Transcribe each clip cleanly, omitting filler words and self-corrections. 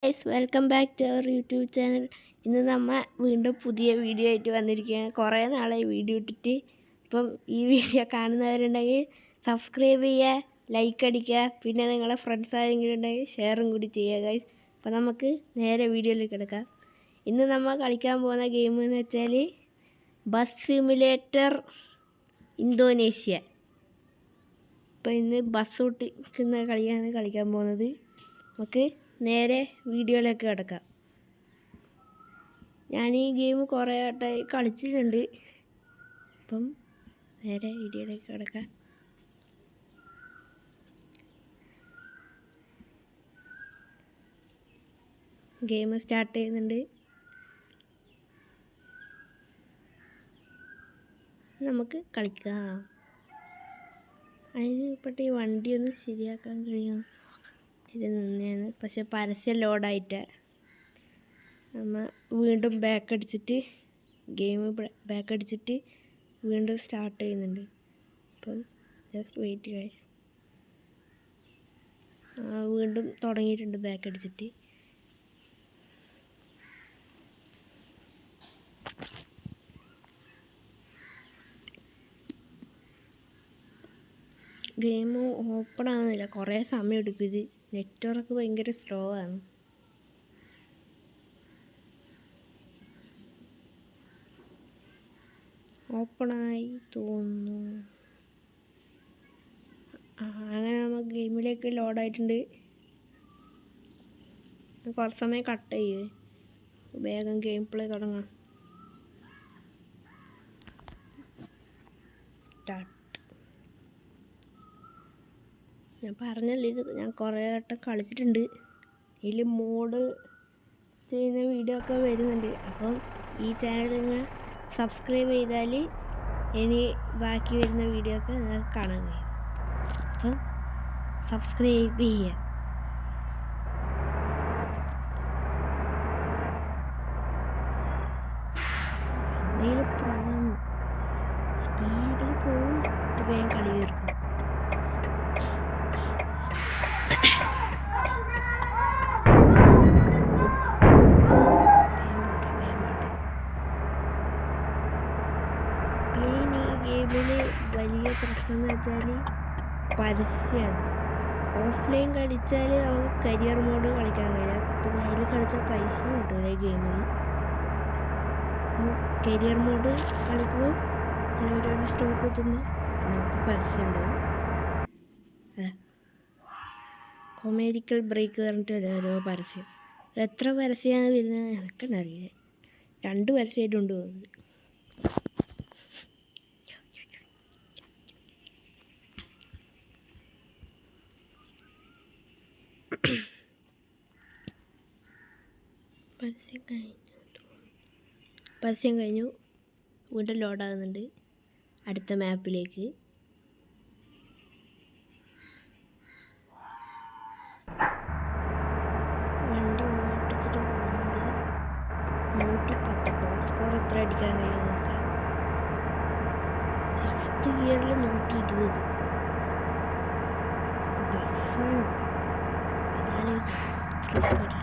Guys welcome back to our YouTube channel. ഇന്ന് നമ്മൾ വീണ്ടും പുതിയ വീഡിയോ ആയിട്ട് വന്നിരിക്കുകയാണ്. കുറേ നാളായി വീഡിയോ ഇട്ടിട്ട്. ഇപ്പം ഈ വീഡിയോ കാണുന്നവരുണ്ടെങ്കിൽ സബ്സ്ക്രൈബ് ചെയ്യുക, ലൈക്ക് അടിക്കുക, പിന്നെ നിങ്ങളെ ഫ്രണ്ട്സ് ആരെങ്കിലും ഉണ്ടെങ്കിൽ ഷെയറും കൂടി ചെയ്യുക ഗൈസ്. അപ്പോൾ നമുക്ക് നേരെ വീഡിയോയിലേക്ക് കിടക്കാം. ഇന്ന് നമ്മൾ കളിക്കാൻ പോകുന്ന ഗെയിം എന്ന് വെച്ചാൽ ബസ് സിമുലേറ്റർ ഇന്തോനേഷ്യ. അപ്പോൾ ഇന്ന് ബസ് ഓട്ടിക്കുന്ന കളിയാണ് കളിക്കാൻ പോകുന്നത്. നമുക്ക് നേരെ വീഡിയോയിലേക്ക് കിടക്കാം. ഞാൻ ഈ ഗെയിം കുറേ ആയിട്ടായി കളിച്ചിട്ടുണ്ട്. അപ്പം നേരെ വീഡിയോയിലേക്ക് കിടക്കാം. ഗെയിം സ്റ്റാർട്ട് ചെയ്യുന്നുണ്ട്. നമുക്ക് കളിക്കാം. അതിന് ഇപ്പോഴത്തെ ഈ വണ്ടി ഒന്ന് ശരിയാക്കാൻ കഴിയുമോ? ഇത് നിന്നെയാണ്, പക്ഷെ പരസ്യം ലോഡായിട്ട് നമ്മൾ വീണ്ടും ബാക്ക് അടിച്ചിട്ട് വീണ്ടും സ്റ്റാർട്ട് ചെയ്യുന്നുണ്ട്. അപ്പം ജസ്റ്റ് വെയിറ്റ് ഗൈസ്. വീണ്ടും തുടങ്ങിയിട്ടുണ്ട് ബാക്ക് അടിച്ചിട്ട്. ഗെയിം ഓപ്പൺ ആവുന്നില്ല, കുറേ സമയം എടുക്കും. ഇത് നെറ്റ്വർക്ക് ഭയങ്കര സ്ലോ ആണ്. ഓപ്പണായി തോന്നുന്നു. അങ്ങനെ നമ്മൾ ഗെയിമിലേക്ക് ലോഡായിട്ടുണ്ട്. കുറച്ച് സമയം കട്ട് ചെയ്യേ, വേഗം ഗെയിം പ്ലേ തുടങ്ങാം. സ്റ്റാർട്ട്. ഞാൻ പറഞ്ഞല്ലോ, ഇത് ഞാൻ കുറേ വട്ടം കളിച്ചിട്ടുണ്ട്. ഇതിൽ മോഡ് ചെയ്യുന്ന വീഡിയോ ഒക്കെ വരുന്നുണ്ട്. അപ്പം ഈ ചാനൽ നിങ്ങൾ സബ്സ്ക്രൈബ് ചെയ്താൽ ഇനി ബാക്കി വരുന്ന വീഡിയോ ഒക്കെ നിങ്ങൾക്ക് കാണാൻ കഴിയും. അപ്പം സബ്സ്ക്രൈബ് ചെയ്യുക. സ്പീഡിൽ പോകും, വേഗം കളി തീർക്കും. ഗെയിമിൽ വലിയ പ്രശ്നം എന്ന് വെച്ചാൽ പരസ്യമാണ്. ഓഫ്ലൈൻ കളിച്ചാൽ നമുക്ക് കരിയർ മോഡ് കളിക്കാൻ കഴിയില്ല. പിന്നെ അതിൽ കളിച്ചാൽ പൈസ കിട്ടില്ല ഈ ഗെയിമിൽ. കരിയർ മോഡ് കളിക്കുമ്പോൾ ഓരോരോ സ്റ്റോപ്പ് എത്തുമ്പോൾ നമുക്ക് പരസ്യം ഉണ്ടാവും. കൊമേരിക്കൽ ബ്രേക്ക് പറഞ്ഞിട്ട് ഓരോ പരസ്യം. എത്ര പരസ്യമാണ് വരുന്നത് എനിക്കെന്നറിയില്ല. 2 പരസ്യമായിട്ടുണ്ട് തോന്നുന്നത്. പരസ്യം കഴിഞ്ഞു. വീണ്ടും ലോഡാകുന്നുണ്ട് അടുത്ത മാപ്പിലേക്ക്. വണ്ടി ഓടിച്ചിട്ട് പോകുന്നത് 110. ടോപ്പ് സ്കോർ എത്ര അടിക്കാൻ കഴിയുമോ നോക്കാം. 6th ഗിയറിൽ 120. ബസ്സാണ് എന്നാലും ഇത്ര സ്പീഡിൽ.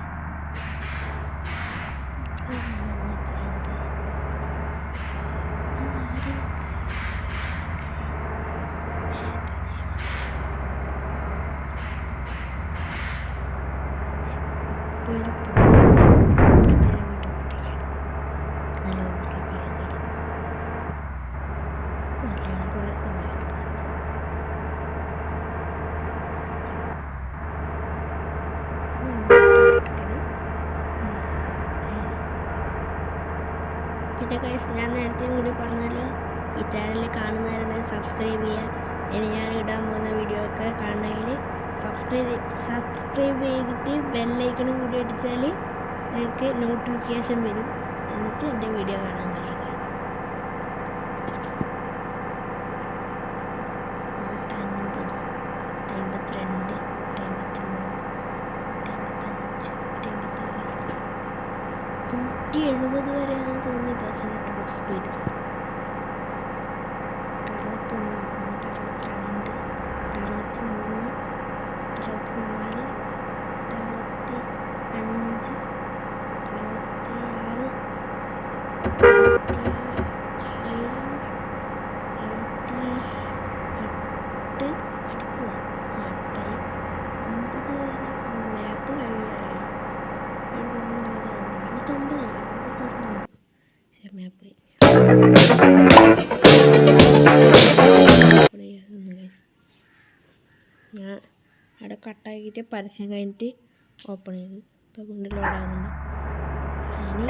പിന്നെ ഗൈസ്, ഞാൻ നേരത്തെ കൂടി പറഞ്ഞല്ലോ, ഈ ചാനൽ കാണുന്നവരുണ്ടെങ്കിൽ സബ്സ്ക്രൈബ് ചെയ്യുക. ഇനി ഞാൻ ഇടാൻ പോകുന്ന വീഡിയോ ഒക്കെ കാണണമെങ്കിൽ സബ്സ്ക്രൈബ് ചെയ്തിട്ട് ബെല്ലൈക്കണും കൂടി അടിച്ചാൽ നിങ്ങൾക്ക് നോട്ടിഫിക്കേഷൻ വരും. എന്നിട്ട് എൻ്റെ വീഡിയോ കാണാൻ കഴിയും. 170 വരെയാണ് തോന്നി ബസ്സിൻ്റെ ടോപ്പ് സ്പീഡ്. 61, 162, 63, 64, 65, പോയി. ഞാൻ അവിടെ കട്ടാക്കിയിട്ട് പരസ്യം കഴിഞ്ഞിട്ട് ഓപ്പൺ ചെയ്ത് ഇപ്പോൾ വീണ്ടും ലോഡാകുന്നുണ്ട്. ഇനി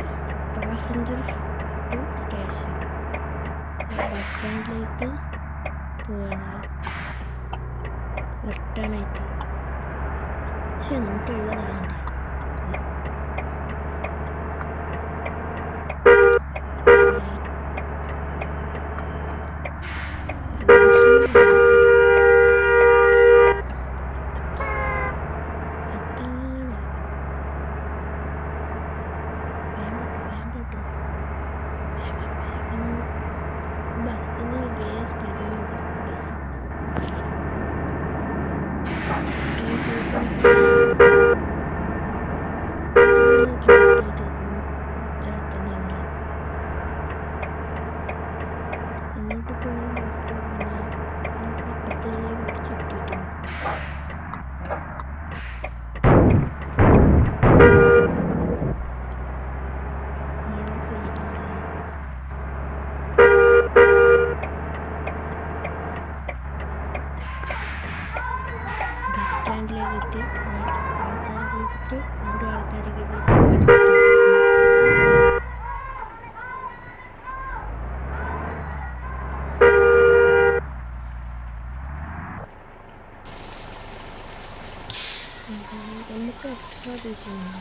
പാസഞ്ചേഴ്സ് ടു സ്റ്റേഷൻ ബസ് സ്റ്റാൻഡിലേക്ക് പോവുകയാണ് റിട്ടേൺ ആയിട്ട്. പക്ഷെ 170 ബസ്സിന് സ്റ്റാൻഡിലേക്ക് എത്തി ആൾക്കാരെ വിളിച്ചിട്ട് അവിടെ ആൾക്കാരെ കയറ്റിയിട്ട് നമുക്ക് എക്സ്ട്രാ പൈസയുണ്ട്.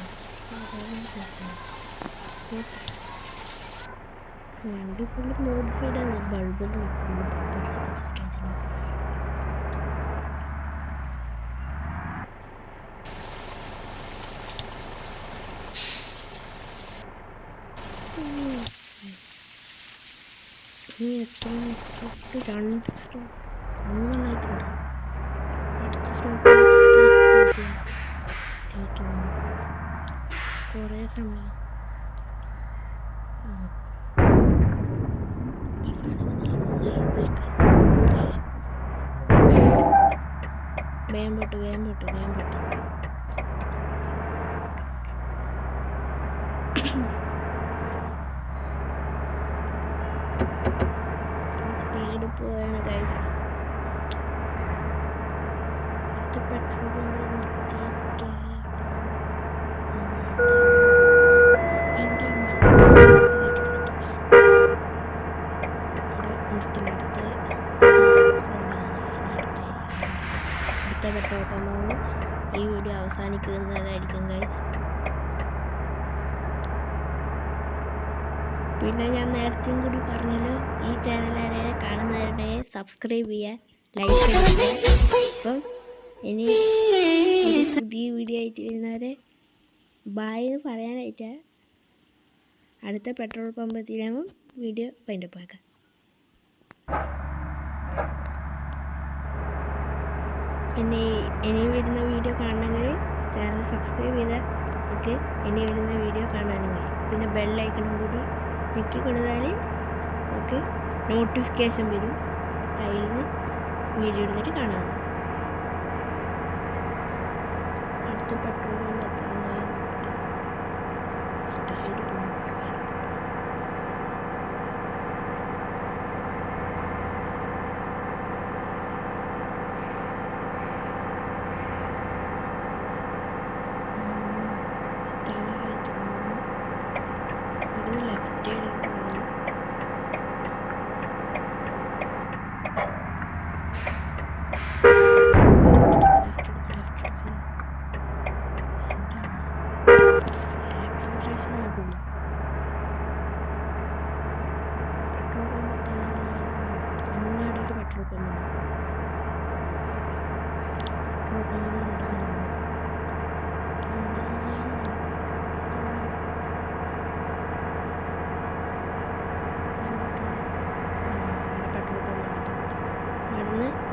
വണ്ടി ഫുള്ള് മോഡിഫൈഡ് ആണ്. ബൾബിലും ഫുള്ള് സ്റ്റാച്ചിന് ഇനി എത്ര സ്റ്റോപ്പ്? 2 സ്റ്റോപ്പ് 3 അടുത്ത സ്റ്റോപ്പ് കുറേ സമയം വേഗം പോട്ടു. സ്പീഡ് പോവാണ് ഗൈസ്. പെട്രോൾ നിർത്തിയിട്ട് അടുത്ത പെട്രോൾ പമ്പാണ് ഈ വീഡിയോ അവസാനിക്കുന്നതായിരിക്കും ഗൈസ്. പിന്നെ ഞാൻ നേരത്തെയും കൂടി പറഞ്ഞല്ലോ, ഈ ചാനലിനെ കാണുന്നവരുടെ സബ്സ്ക്രൈബ് ചെയ്യുക, ലൈക്ക് ചെയ്യുക. അപ്പം ഇനി പുതിയ വീഡിയോ ആയിട്ട് വരുന്നവരെ ബായ് എന്ന് പറയാനായിട്ടാ. അടുത്ത പെട്രോൾ പമ്പ് എത്തിയാകുമ്പോൾ വീഡിയോ വൈൻഡപ്പ് ആക്കാം. പിന്നെ ഇനി വരുന്ന വീഡിയോ കാണണമെങ്കിൽ ചാനൽ സബ്സ്ക്രൈബ് ചെയ്താൽ നമുക്ക് ഇനി വരുന്ന വീഡിയോ കാണാനും കഴിയും. പിന്നെ ബെല്ലൈക്കണും കൂടി ഞെക്കി കൊടുത്താൽ നമുക്ക് നോട്ടിഫിക്കേഷൻ വരും. അതിൽ നിന്ന് വീഡിയോ എടുത്തിട്ട് കാണാം. അടുത്ത പെട്രോൾ പമ്പ് എത്താനായി സ്പീഡ് പോകും.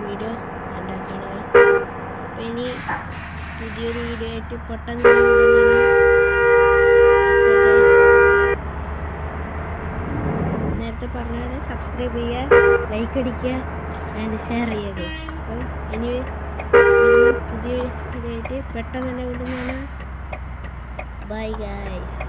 വീഡിയോ ഉണ്ടാക്കുകയാണ്. അപ്പം ഇനി പുതിയൊരു വീഡിയോ ആയിട്ട് പെട്ടെന്ന് നേരത്തെ പറഞ്ഞാൽ സബ്സ്ക്രൈബ് ചെയ്യുക, ലൈക്ക് അടിക്കുക, ആൻഡ് ഷെയർ ചെയ്യുക. അപ്പം ഇനി പുതിയ വീഡിയോ ആയിട്ട് പെട്ടെന്ന് തന്നെ കൊണ്ടുവന്നാണ്. Bye guys.